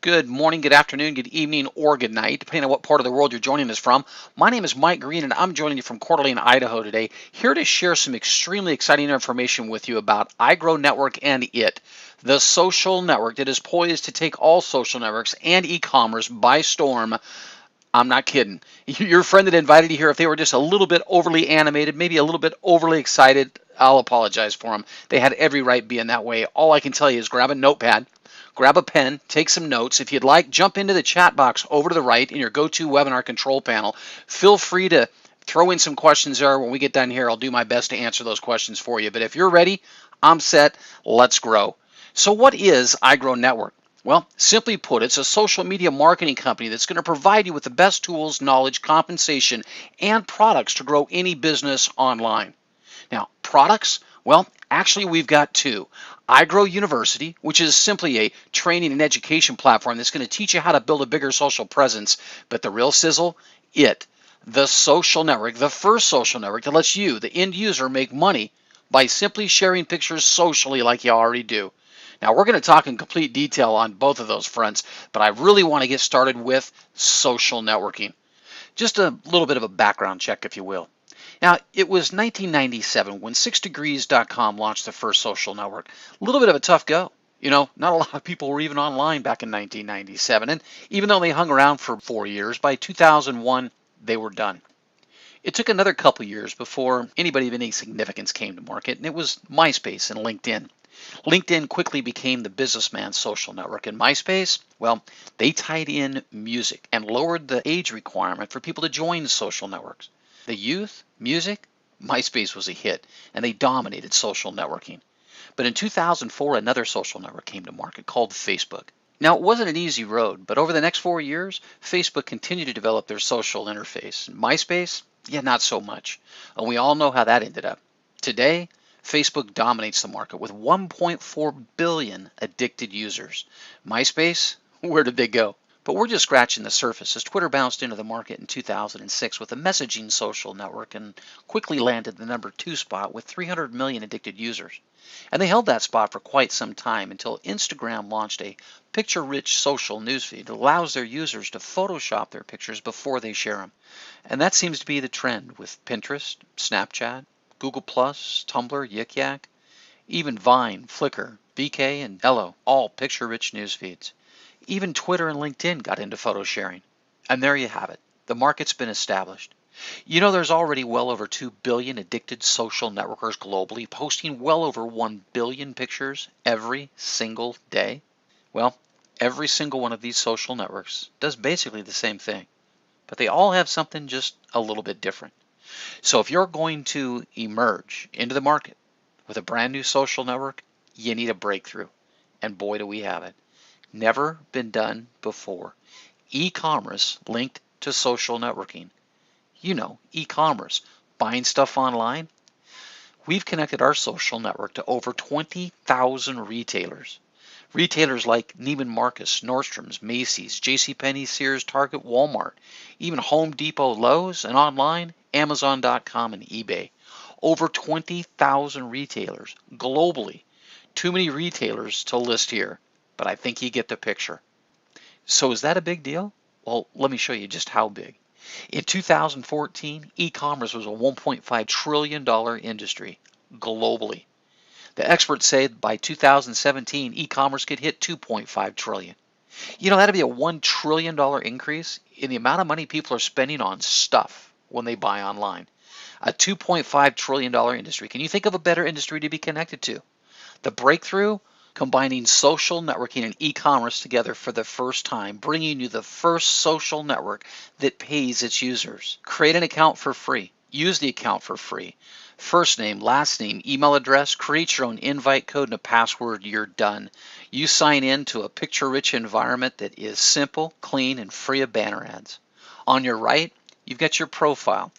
Good morning, good afternoon, good evening, or good night, depending on what part of the world you're joining us from. My name is Mike Green, and I'm joining you from Coeur d'Alene, Idaho today, here to share some extremely exciting information with you about iGrow Network and the social network that is poised to take all social networks and e-commerce by storm. I'm not kidding. Your friend that invited you here, if they were just a little bit overly animated, maybe a little bit overly excited, I'll apologize for them. They had every right being that way. All I can tell you is grab a notepad, grab a pen, take some notes. If you'd like, jump into the chat box over to the right in your go-to webinar control panel. Feel free to throw in some questions there. When we get done here, I'll do my best to answer those questions for you. But if you're ready, I'm set. Let's grow. So what is iGrow Network? Well, simply put, it's a social media marketing company that's going to provide you with the best tools, knowledge, compensation, and products to grow any business online. Now, products, well, actually we've got two. iGrow University, which is simply a training and education platform that's going to teach you how to build a bigger social presence, but the real sizzle, the social network, the first social network that lets you, the end user, make money by simply sharing pictures socially like you already do. Now, we're going to talk in complete detail on both of those fronts, but I really want to get started with social networking. Just a little bit of a background check, if you will. Now, it was 1997 when 6degrees.com launched the first social network. A little bit of a tough go. Not a lot of people were even online back in 1997, and even though they hung around for 4 years, by 2001, they were done. It took another couple years before anybody of any significance came to market, and it was MySpace and LinkedIn. LinkedIn quickly became the businessman's social network, and MySpace, well, they tied in music and lowered the age requirement for people to join social networks. The youth, music, MySpace was a hit, and they dominated social networking. But in 2004, another social network came to market called Facebook. Now, it wasn't an easy road, but over the next 4 years, Facebook continued to develop their social interface. MySpace, yeah, not so much. And we all know how that ended up. Today, Facebook dominates the market with 1.4 billion addicted users. MySpace, where did they go? But we're just scratching the surface as Twitter bounced into the market in 2006 with a messaging social network and quickly landed the #2 spot with 300 million addicted users. And they held that spot for quite some time until Instagram launched a picture-rich social newsfeed that allows their users to Photoshop their pictures before they share them. And that seems to be the trend with Pinterest, Snapchat, Google+, Tumblr, Yik Yak, even Vine, Flickr, VK, and Ello, all picture-rich news feeds. Even Twitter and LinkedIn got into photo sharing. And there you have it. The market's been established. There's already well over 2 billion addicted social networkers globally, posting well over 1 billion pictures every single day. Well, every single one of these social networks does basically the same thing, but they all have something just a little bit different. So if you're going to emerge into the market with a brand new social network, you need a breakthrough. And boy, do we have it. Never been done before. E-commerce linked to social networking. E-commerce, buying stuff online. We've connected our social network to over 20,000 retailers. Retailers like Neiman Marcus, Nordstrom's, Macy's, JCPenney, Sears, Target, Walmart, even Home Depot, Lowe's, and online, Amazon.com and eBay. Over 20,000 retailers globally. Too many retailers to list here, but I think you get the picture. So is that a big deal? Well, let me show you just how big. In 2014, e-commerce was a $1.5 trillion industry globally. The experts say by 2017, e-commerce could hit 2.5 trillion. That'd be a $1 trillion increase in the amount of money people are spending on stuff when they buy online. A $2.5 trillion industry. Can you think of a better industry to be connected to? The breakthrough, combining social networking and e-commerce together for the first time, bringing you the first social network that pays its users. Create an account for free. Use the account for free. First name, last name, email address, create your own invite code and a password, you're done. You sign in to a picture-rich environment that is simple, clean, and free of banner ads. On your right, you've got your profile.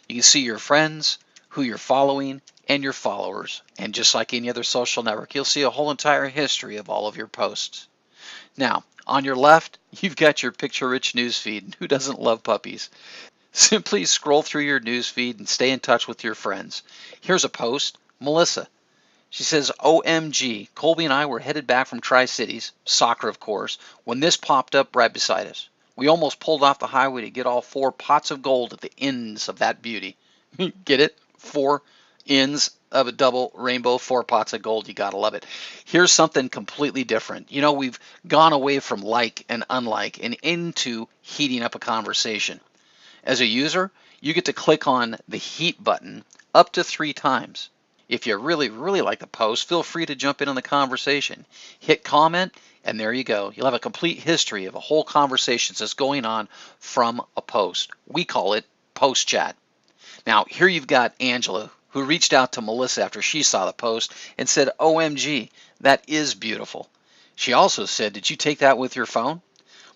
You can see your friends, who you're following, and your followers. And just like any other social network, you'll see a whole entire history of all of your posts. Now, on your left, you've got your picture-rich newsfeed. Who doesn't love puppies? Simply scroll through your newsfeed and stay in touch with your friends. Here's a post. Melissa. She says, OMG, Colby and I were headed back from Tri-Cities, soccer of course, when this popped up right beside us. We almost pulled off the highway to get all 4 pots of gold at the ends of that beauty. Get it? 4 ends of a double rainbow, 4 pots of gold. You gotta love it. Here's something completely different. You know, we've gone away from like and unlike and into heating up a conversation. As a user, you get to click on the heat button up to 3 times. If you really, really like the post, feel free to jump in on the conversation. Hit comment, and there you go. You'll have a complete history of a whole conversation that's going on from a post. We call it post chat. Now, here you've got Angela, who reached out to Melissa after she saw the post and said, OMG, that is beautiful. She also said, did you take that with your phone?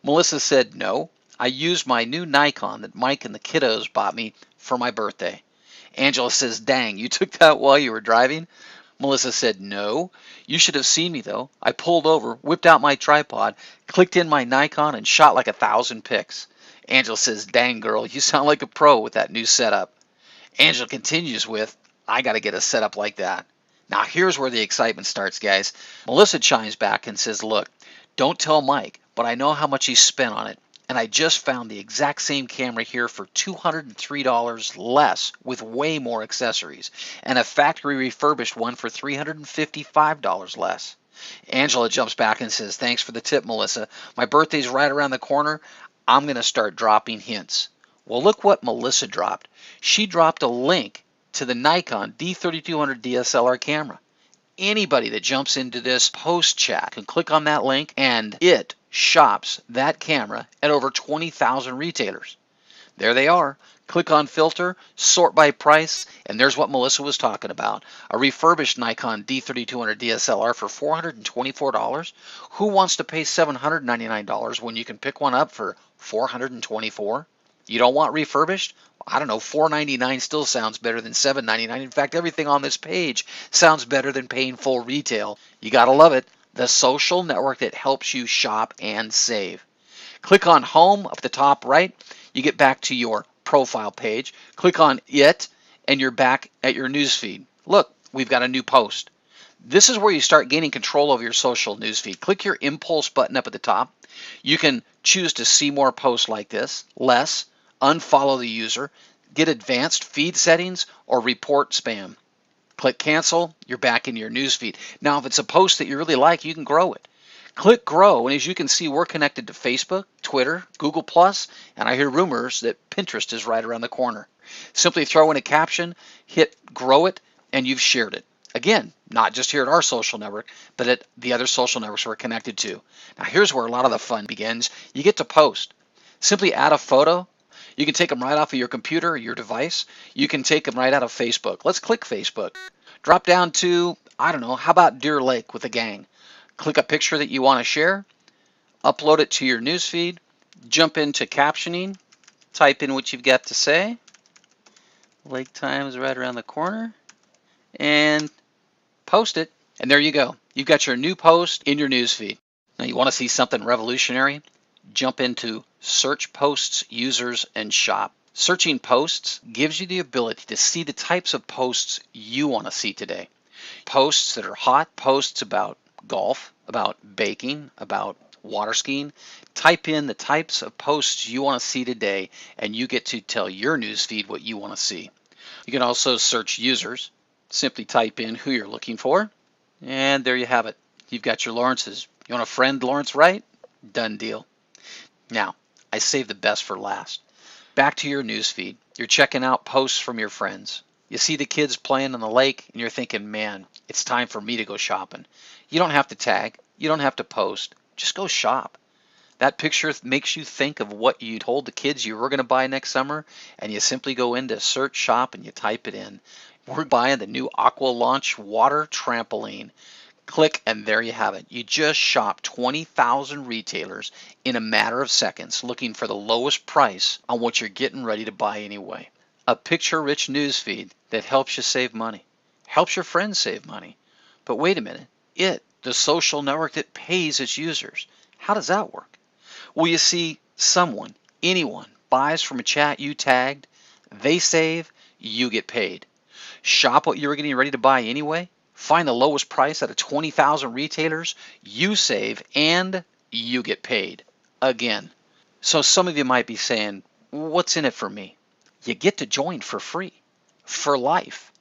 Melissa said, no, I used my new Nikon that Mike and the kiddos bought me for my birthday. Angela says, dang, you took that while you were driving? Melissa said, no. You should have seen me though. I pulled over, whipped out my tripod, clicked in my Nikon, and shot like 1,000 pics. Angela says, dang girl, you sound like a pro with that new setup. Angela continues with, I got to get a setup like that. Now here's where the excitement starts, guys. Melissa chimes back and says, look, don't tell Mike, but I know how much he spent on it. And I just found the exact same camera here for $203 less with way more accessories, and a factory refurbished one for $355 less. Angela jumps back and says, thanks for the tip, Melissa. My birthday's right around the corner. I'm going to start dropping hints. Well, look what Melissa dropped. She dropped a link to the Nikon D3200 DSLR camera. Anybody that jumps into this post chat can click on that link, and it shops that camera at over 20,000 retailers. There they are. Click on filter, sort by price, and there's what Melissa was talking about. A refurbished Nikon D3200 DSLR for $424. Who wants to pay $799 when you can pick one up for $424? You don't want refurbished? I don't know, $499 still sounds better than $799. In fact, everything on this page sounds better than paying full retail. You gotta love it. The social network that helps you shop and save. Click on home up the top right. You get back to your profile page. Click on it, and you're back at your newsfeed. Look, we've got a new post. This is where you start gaining control over your social newsfeed. Click your impulse button up at the top. You can choose to see more posts like this, less, unfollow the user, get advanced feed settings, or report spam. Click cancel, you're back in your newsfeed. Now, if it's a post that you really like, you can grow it. Click grow, and as you can see, we're connected to Facebook, Twitter, Google+, and I hear rumors that Pinterest is right around the corner. Simply throw in a caption, hit grow it, and you've shared it. Again, not just here at our social network, but at the other social networks we're connected to. Now, here's where a lot of the fun begins. You get to post. Simply add a photo. You can take them right off of your computer or your device. You can take them right out of Facebook. Let's click Facebook. Drop down to, I don't know, how about Deer Lake with a gang? Click a picture that you want to share, upload it to your newsfeed, jump into captioning, type in what you've got to say. Lake time is right around the corner, and post it. And there you go. You've got your new post in your newsfeed. Now you want to see something revolutionary? Jump into search posts, users, and shop. Searching posts gives you the ability to see the types of posts you want to see today. Posts that are hot, posts about golf, about baking, about water skiing. Type in the types of posts you want to see today, and you get to tell your newsfeed what you want to see. You can also search users. Simply type in who you're looking for, and there you have it. You've got your Lawrences. You want to friend Lawrence Wright? Done deal. Now, I saved the best for last. Back to your newsfeed. You're checking out posts from your friends. You see the kids playing on the lake, and you're thinking, man, it's time for me to go shopping. You don't have to tag. You don't have to post. Just go shop. That picture makes you think of what you told the kids you were going to buy next summer, and you simply go into search shop and you type it in. We're buying the new Aqua Launch water trampoline. Click, and there you have it. You just shopped 20,000 retailers in a matter of seconds looking for the lowest price on what you're getting ready to buy anyway. A picture-rich newsfeed that helps you save money, helps your friends save money. But wait a minute, the social network that pays its users, how does that work? Well, you see, anyone, buys from a chat you tagged, they save, you get paid. Shop what you were getting ready to buy anyway, Find the lowest price out of 20,000 retailers, you save, and you get paid. Again. So some of you might be saying, what's in it for me? You get to join for free, for life.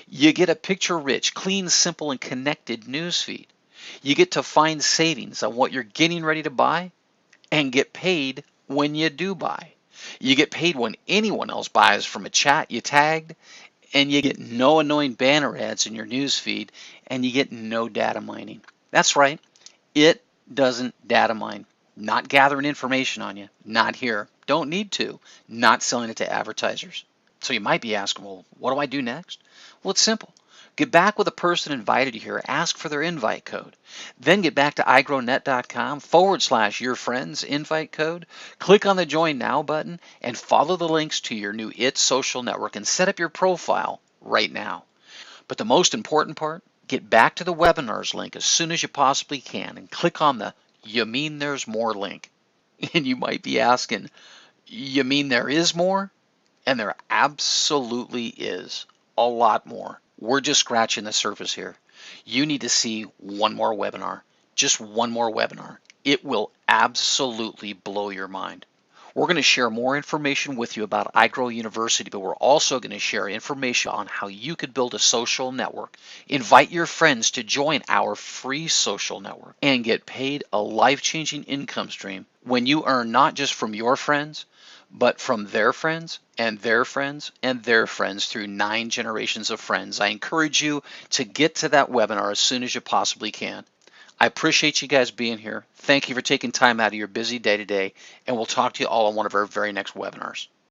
You get a picture-rich, clean, simple, and connected newsfeed. You get to find savings on what you're getting ready to buy and get paid when you do buy. You get paid when anyone else buys from a chat you tagged, and you get no annoying banner ads in your newsfeed, and you get no data mining. That's right, it doesn't data mine. Not gathering information on you, not here. Don't need to, not selling it to advertisers. So you might be asking, well, what do I do next? Well, it's simple. Get back with the person who invited you here, ask for their invite code. Then get back to iGrowNet.com/your friends invite code. Click on the Join Now button and follow the links to your new It's social network and set up your profile right now. But the most important part, get back to the webinars link as soon as you possibly can and click on the You Mean There's More link. And you might be asking, you mean there is more? And there absolutely is a lot more. We're just scratching the surface here. You need to see one more webinar, just one more webinar. It will absolutely blow your mind. We're going to share more information with you about iGrow University, but we're also going to share information on how you could build a social network, invite your friends to join our free social network, and get paid a life-changing income stream when you earn not just from your friends, but from their friends and their friends and their friends through 9 generations of friends. I encourage you to get to that webinar as soon as you possibly can. I appreciate you guys being here. Thank you for taking time out of your busy day today, and we'll talk to you all on one of our very next webinars.